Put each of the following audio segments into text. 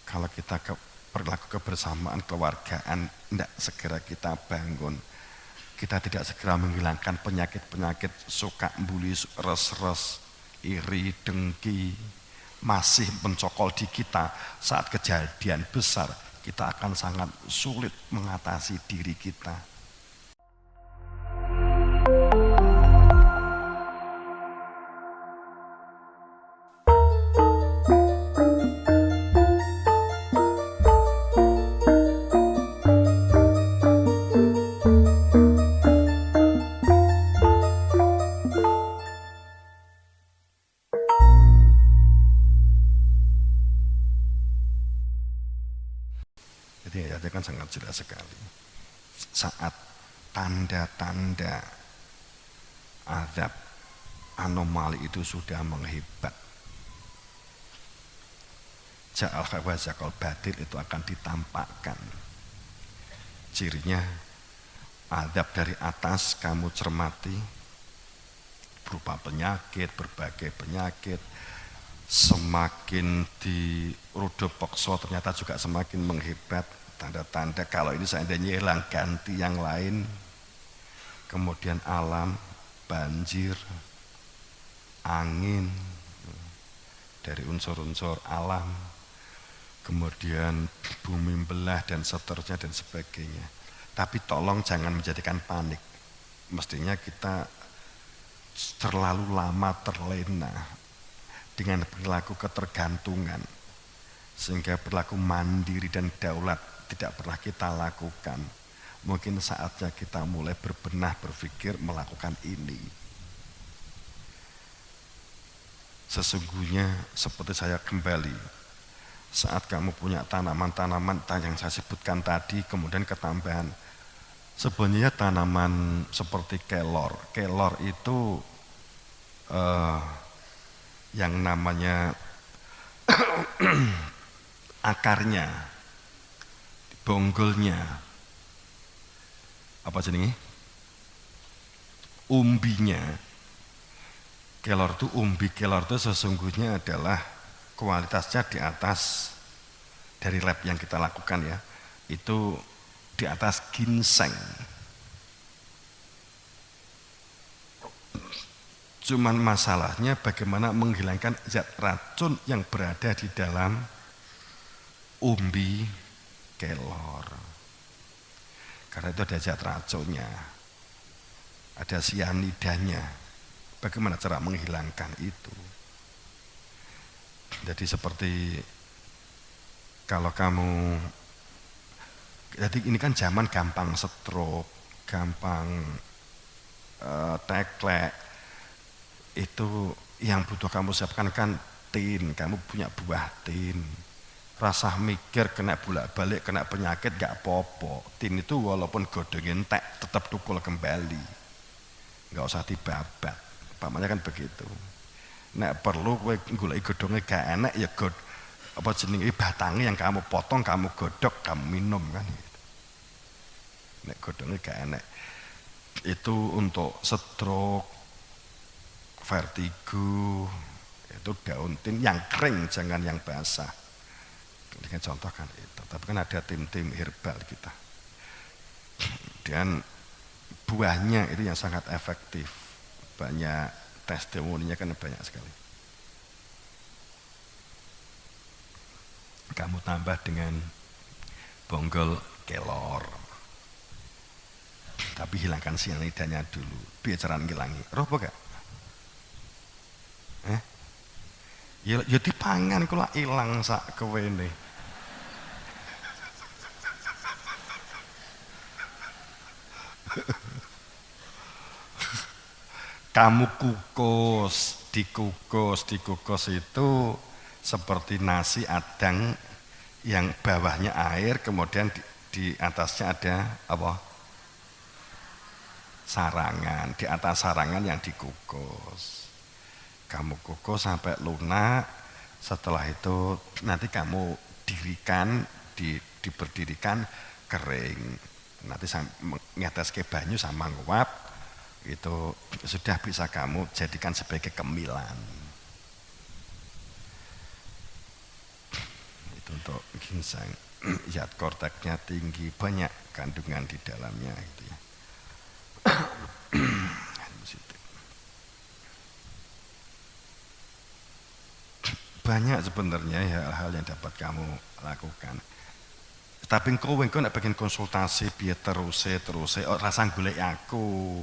Kalau kita berlaku kebersamaan keluargaan, tidak segera kita bangun, kita tidak segera menghilangkan penyakit-penyakit suka bully, res-res, iri, dengki, masih mencokol di kita, saat kejadian besar kita akan sangat sulit mengatasi diri kita. Jadi ayatnya kan sangat jelas sekali. Saat tanda-tanda azab anomali itu sudah menghebat, ja'al khawazakal batil itu akan ditampakkan. Cirinya azab dari atas kamu cermati, berupa penyakit, berbagai penyakit, semakin di rudopokso ternyata juga semakin menghebat. Tanda-tanda kalau ini seandainya hilang ganti yang lain. Kemudian alam, banjir, angin dari unsur-unsur alam, kemudian bumi belah dan seterusnya dan sebagainya. Tapi tolong jangan menjadikan panik. Mestinya kita terlalu lama terlena dengan perilaku ketergantungan, sehingga perilaku mandiri dan daulat tidak pernah kita lakukan. Mungkin saatnya kita mulai berbenah, berpikir melakukan ini. Sesungguhnya seperti saya kembali, saat kamu punya tanaman-tanaman yang saya sebutkan tadi, kemudian ketambahan, sebenarnya tanaman seperti kelor. Kelor itu yang namanya akarnya, bonggolnya, apa jenenge? Umbinya. Kelor itu umbi kelor itu sesungguhnya adalah kualitasnya di atas dari lab yang kita lakukan ya. Itu di atas ginseng. Cuman masalahnya bagaimana menghilangkan zat racun yang berada di dalam umbi kelor. Karena itu ada zat racunnya, ada sianidanya. Bagaimana cara menghilangkan itu? Jadi seperti kalau kamu, jadi ini kan zaman gampang stroke, gampang teklek. Itu yang butuh kamu siapkan kan tin, kamu punya buah tin. Rasa mikir kena bolak-balik, kena penyakit gak popo. Tin itu walaupun godongin entek tetap tukul kembali, gak usah dibabat. Pamannya kan begitu. Nek perlu kowe golek godhonge gak enak ya apa jenenge batange yang kamu potong, kamu godhog, kamu minum kan gitu. Nek godhonge gak enak. Itu untuk stroke, vertigo, itu daun tin yang kering, jangan yang basah. Ini contoh kan itu. Tapi kan ada tim-tim herbal kita. Dan buahnya itu yang sangat efektif. Banyak testimoninya kan banyak sekali. Kamu tambah dengan bonggol kelor. Tapi hilangkan sianidanya dulu. Biar ngilangi. Roh apa gak? Ya dipangan kalau hilang sak kewene. Kamu dikukus itu seperti nasi adang yang bawahnya air, kemudian di atasnya ada apa? Sarangan, di atas sarangan yang dikukus. Kamu kukus sampai lunak, setelah itu nanti kamu dirikan, diberdirikan kering. Nanti ngetes ke banyu sama nguap, itu sudah bisa kamu jadikan sebagai cemilan. Itu untuk ginseng. Zat korteksnya tinggi, banyak kandungan di dalamnya gitu ya. Banyak sebenarnya hal-hal yang dapat kamu lakukan. Tapi kowe nek pengen konsultasi piye terus rasa golek aku.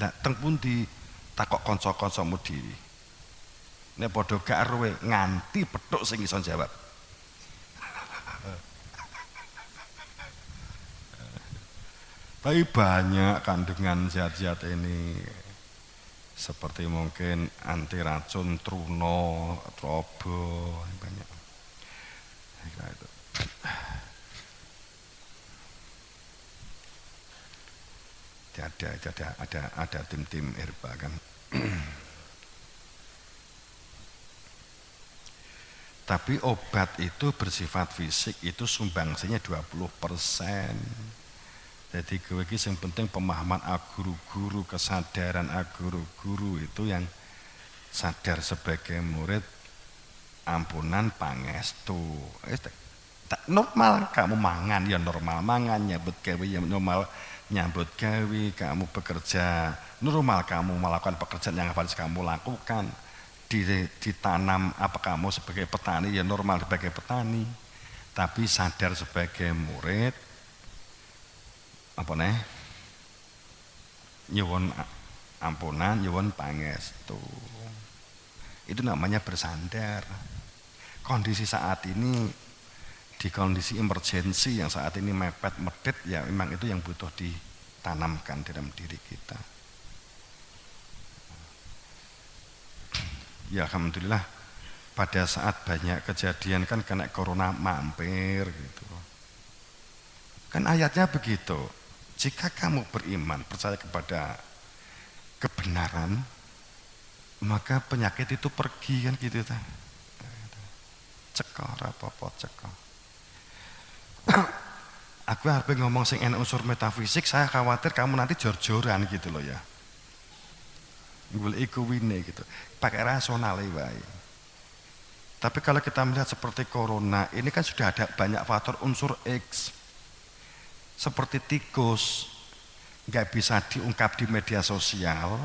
Lah teng pundi takok kanca-kancamu dhewe. Nek padha gak aruwe nganti petuk sing iso jawab. Tapi banyak kandungan zat-zat ini seperti mungkin anti racun, truno, trobo, banyak. Itu. Ada tim-tim herba kan. Tapi obat itu bersifat fisik itu sumbangsinya 20%. Jadi gue yang penting pemahaman guru-guru, kesadaran guru-guru itu yang sadar sebagai murid ampunan pangestu. Normal kamu mangan ya normal mangan, nyambut gawe ya normal nyambut gawe, kamu bekerja normal, kamu melakukan pekerjaan yang harus kamu lakukan. Ditanam apa kamu sebagai petani ya normal sebagai petani, tapi sadar sebagai murid apa nih nyuwun ampunan, nyuwun pangestu, itu namanya bersandar. Kondisi saat ini di kondisi emergensi yang saat ini mepet medit ya memang itu yang butuh ditanamkan dalam diri kita. Ya alhamdulillah pada saat banyak kejadian kan kena corona mampir gitu. Kan ayatnya begitu. Jika kamu beriman, percaya kepada kebenaran, maka penyakit itu pergi kan gitu ta. Cekal rapopo cekal. Aku harus ngomong sing enak unsur metafisik, saya khawatir kamu nanti jor-joran gitu loh ya. Golek iku wine gitu. Pakai rasional wae. Tapi kalau kita melihat seperti corona, ini kan sudah ada banyak faktor unsur X. Seperti tikus, nggak bisa diungkap di media sosial,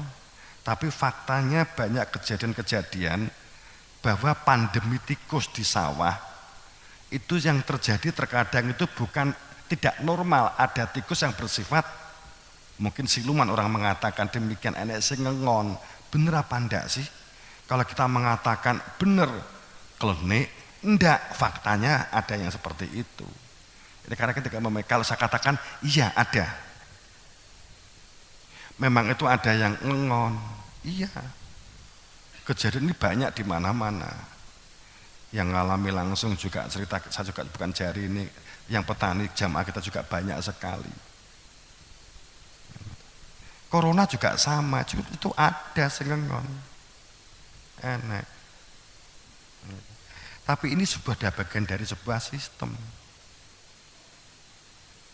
tapi faktanya banyak kejadian-kejadian bahwa pandemi tikus di sawah itu yang terjadi terkadang itu bukan tidak normal, ada tikus yang bersifat mungkin siluman, orang mengatakan demikian, enek sing ngengon. Bener apa enggak sih? Kalau kita mengatakan bener klenik, enggak, faktanya ada yang seperti itu. Ini karena ketika kalau saya katakan iya ada, memang itu ada yang ngengon, iya. Kejadian ini banyak di mana-mana. Yang ngalami langsung juga cerita, saya juga bukan jari ini, yang petani jamaah kita juga banyak sekali. Corona juga sama, itu ada sing ngengon, enak. Tapi ini sebuah bagian dari sebuah sistem.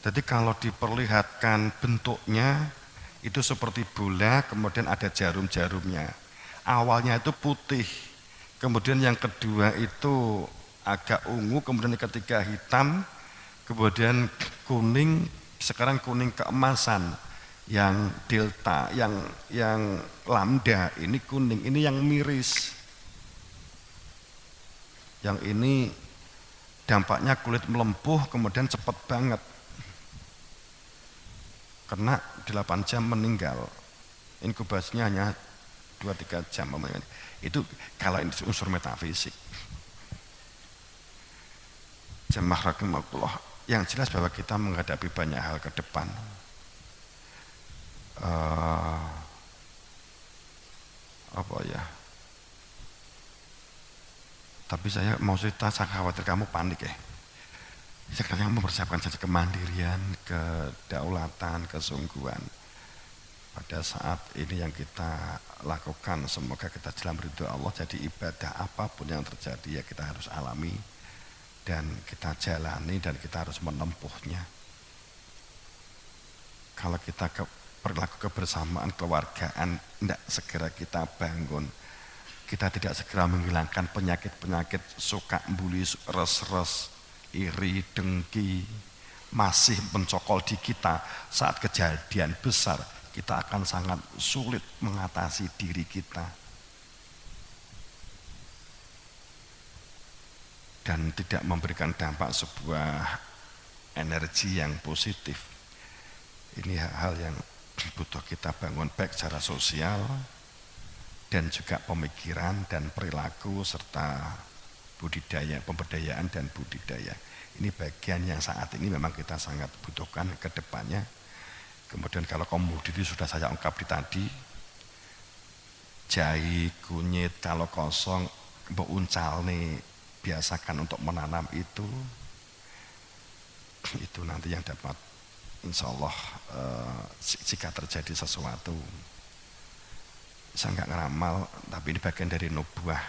Jadi kalau diperlihatkan bentuknya itu seperti bola, kemudian ada jarum-jarumnya. Awalnya itu putih, kemudian yang kedua itu agak ungu, kemudian yang ketiga hitam, kemudian kuning, sekarang kuning keemasan. Yang delta, yang lambda, ini kuning, ini yang miris. Yang ini dampaknya kulit melempuh, kemudian cepat banget. Kena 8 jam meninggal, inkubasinya hanya 2-3 jam. Itu kalau ini unsur metafisik. Jamaah rahimakumullah, yang jelas bahwa kita menghadapi banyak hal ke depan. Apa ya? Tapi saya mau cerita, saya khawatir kamu panik ya. Sekarang mempersiapkan saja kemandirian, kedaulatan, kesungguhan. Pada saat ini yang kita lakukan, semoga kita dalam ridho Allah, jadi ibadah apapun yang terjadi ya kita harus alami dan kita jalani dan kita harus menempuhnya. Kalau kita berlaku kebersamaan keluargaan, tidak segera kita bangun, kita tidak segera menghilangkan penyakit-penyakit suka mbuli, res-res, iri, dengki, masih mencokol di kita, saat kejadian besar kita akan sangat sulit mengatasi diri kita. Dan tidak memberikan dampak sebuah energi yang positif. Ini hal yang butuh kita bangun baik secara sosial dan juga pemikiran dan perilaku serta budidaya, pemberdayaan dan budidaya. Ini bagian yang saat ini memang kita sangat butuhkan ke depannya. Kemudian kalau komoditi sudah saya ungkap di tadi, jahe, kunyit, kalau kosong, mbok uncal nih, biasakan untuk menanam itu nanti yang dapat insya Allah jika terjadi sesuatu. Saya nggak ngeramal, tapi ini bagian dari nubuah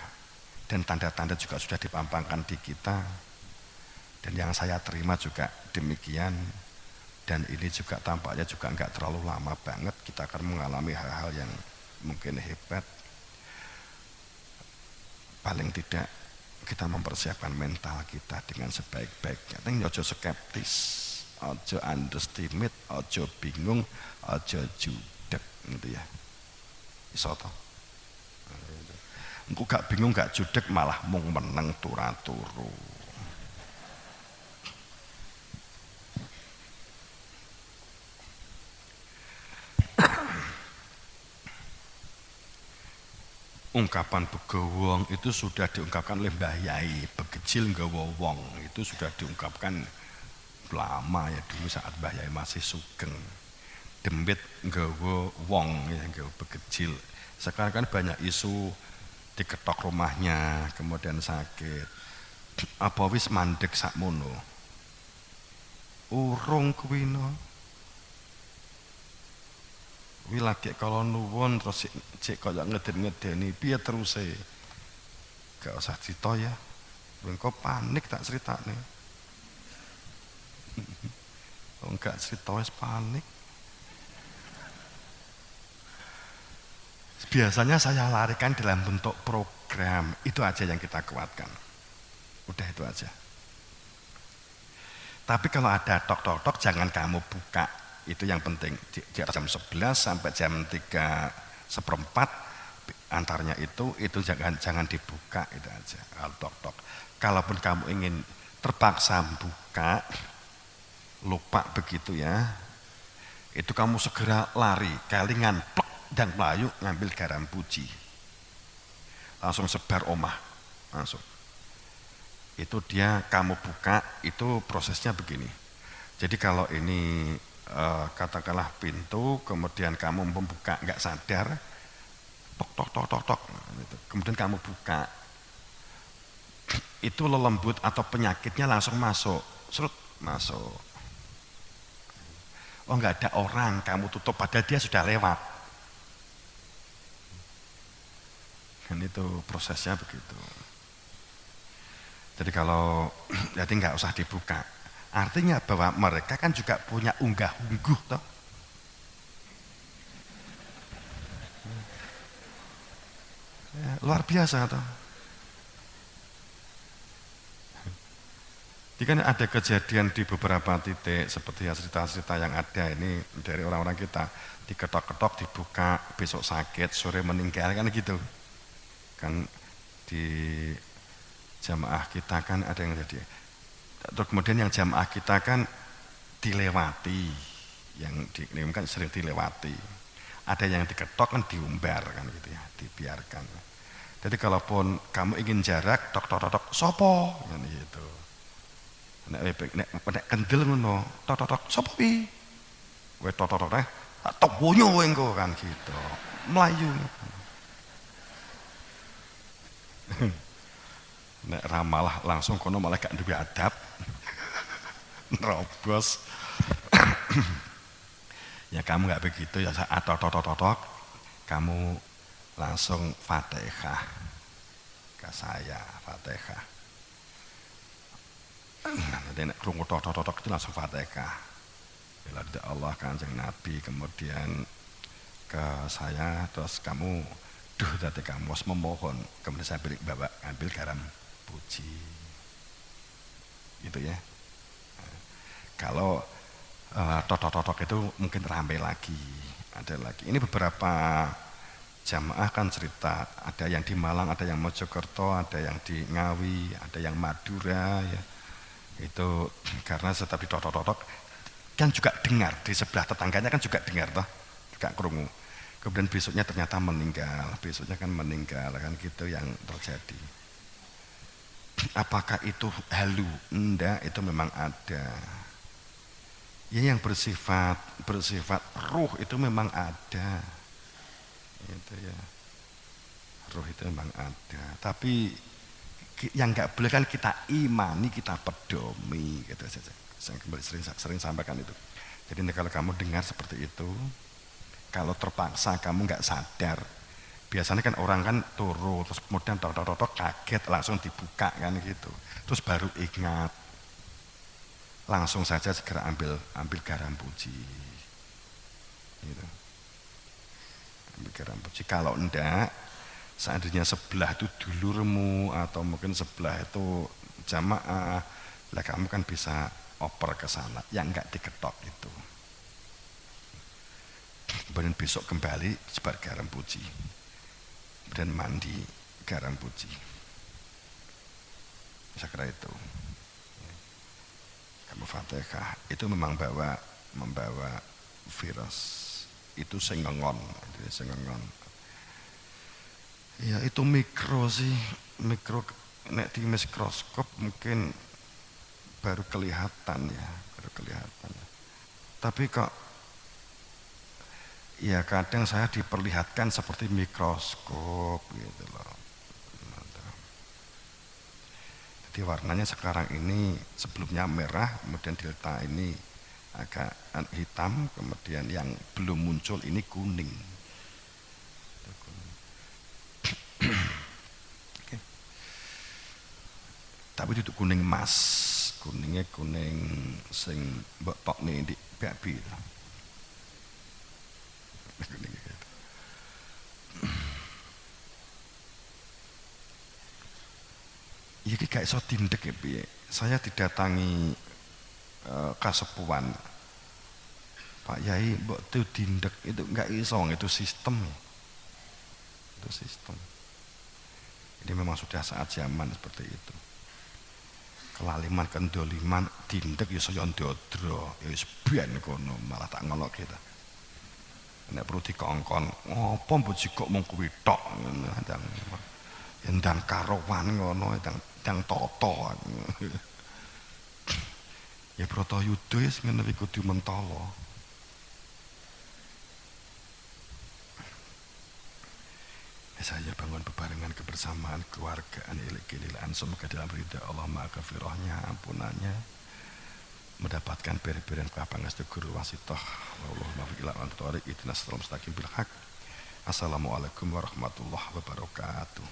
dan tanda-tanda juga sudah dipampangkan di kita. Dan yang saya terima juga demikian. Dan ini juga tampaknya juga nggak terlalu lama banget kita akan mengalami hal-hal yang mungkin hebat. Paling tidak kita mempersiapkan mental kita dengan sebaik-baiknya. Tapi ojo skeptis, ojo underestimate, ojo bingung, ojo judek gitu ya. Iso toh. Engko gak bingung gak judek malah mung meneng turu. Ungkapan begowong itu sudah diungkapkan oleh Mbah Yai. Begecil nggawa wong itu sudah diungkapkan lama ya, dulu saat Mbah Yai masih sugeng. Dembit nggawa wong ya, nggawa begecil. Sekarang kan banyak isu diketok rumahnya, kemudian sakit. Apa wis mandek sakmono? Urung kuwi no. Kuwi lagi kalau nuwun terus cek kaya ngeden-ngedeni piye teruse. Gak usah cerita ya. Engko panik tak critakne. Enggak cerita wis panik. Biasanya saya larikan dalam bentuk program. Itu aja yang kita kuatkan. Udah itu aja. Tapi kalau ada tok-tok-tok jangan kamu buka. Itu yang penting, di jam 11 sampai jam 3:15 antaranya itu jangan dibuka, itu aja. Tok-tok. Kalaupun kamu ingin terpaksa buka, lupa begitu ya, itu kamu segera lari, kelingan, plek, dan melayu ngambil garam puji. Langsung sebar omah, langsung. Itu dia kamu buka, itu prosesnya begini. Jadi kalau ini katakanlah pintu, kemudian kamu membuka nggak sadar, tok, gitu. Kemudian kamu buka, itu lelembut atau penyakitnya langsung masuk, serut masuk. Oh nggak ada orang, kamu tutup padahal dia sudah lewat. Dan itu prosesnya begitu. Jadi kalau jadi nggak usah dibuka. Artinya bahwa mereka kan juga punya unggah-ungguh toh. Ya, luar biasa toh. Jadi kan ada kejadian di beberapa titik seperti cerita-cerita yang ada ini dari orang-orang kita, diketok-ketok, dibuka, besok sakit, sore meninggal kan gitu. Kan di jamaah kita kan ada yang jadi. Terus kemudian yang jamaah kita kan dilewati, yang kan sering dilewati. Ada yang diketok kan diumbar kan gitu ya, dibiarkan. Jadi kalaupun kamu ingin jarak, tok, sopo kan gitu. Nek kendel ngono, tok, sopo pi? Kowe tok tok bonyo kowe engko kan gitu. Melayu. Nek ramalah langsung kono malah gak duwe adab. Nerobos. Ya kamu gak begitu ya, saat tok, kamu langsung Fatihah ke saya, Fatihah. Nanti nek krungu tok itu langsung Fatihah. Bila Allah Kanjeng Nabi, kemudian ke saya, terus kamu Duh tadi kamu harus memohon, kemudian saya bawa ambil garam puji. Gitu ya. Kalau totok-totok itu mungkin ramai lagi, ada lagi. Ini beberapa jamaah kan cerita, ada yang di Malang, ada yang Mojokerto, ada yang di Ngawi, ada yang Madura ya. Itu karena setiap di totok-totok kan juga dengar, di sebelah tetangganya kan juga dengar toh, juga kerungu. Kemudian besoknya ternyata meninggal, besoknya kan meninggal kan gitu yang terjadi. Apakah itu halu? Enggak, itu memang ada. Ya yang bersifat ruh itu memang ada. Itu ya. Ruh itu memang ada. Tapi yang nggak boleh kan kita imani, kita pedomi gitu saja. Saya kembali sering sampaikan itu. Jadi kalau kamu dengar seperti itu, kalau terpaksa kamu nggak sadar, biasanya kan orang kan turu terus kemudian tok kaget langsung dibuka kan gitu, terus baru ingat, langsung saja segera ambil garam puji, gitu. Ambil garam puji. Kalau enggak, seandainya sebelah itu dulurmu atau mungkin sebelah itu jamaah, lah kamu kan bisa oper ke sana, yang enggak diketok itu. Kemudian besok kembali sebar garam puji dan mandi garam puji. Saya kira itu. Kamu Fatihah itu memang membawa virus itu sengengon. Ya itu mikro sih, nek di mikroskop mungkin baru kelihatan ya. Tapi kok ya kadang saya diperlihatkan seperti mikroskop gitu loh. Jadi warnanya sekarang ini sebelumnya merah, kemudian delta ini agak hitam, kemudian yang belum muncul ini kuning. Okay. Tapi itu kuning emas, kuningnya kuning sing mbok tokne di babi. Iki gak iso tindek ya piye. Saya didatangi kasepuan. Pak Yai, mbok tuh tindek itu gak iso, itu sistem. Itu sistem. Ini memang sudah saat zaman seperti itu. Kelaliman kendoliman tindek ya saya ndodro, ya wis ben kono, malah tak ngelok kita. Nek perlu dikongkon, apa mbok kok mung kuwi tok ngono. Ndang karowan ngono, ndang toto. Ya Bratayuda ya sing ngene kudu mentala. Saya bangun bebarengan kebersamaan keluargaan ilik-ililan, semoga dalam ridha Allah maghfirahnya, ampunannya, mendapatkan beri-berian kapangastu guru wasitoh. Allahumma fiqila wa antari idina siratal mustaqim bil haq. Assalamualaikum warahmatullahi wabarakatuh.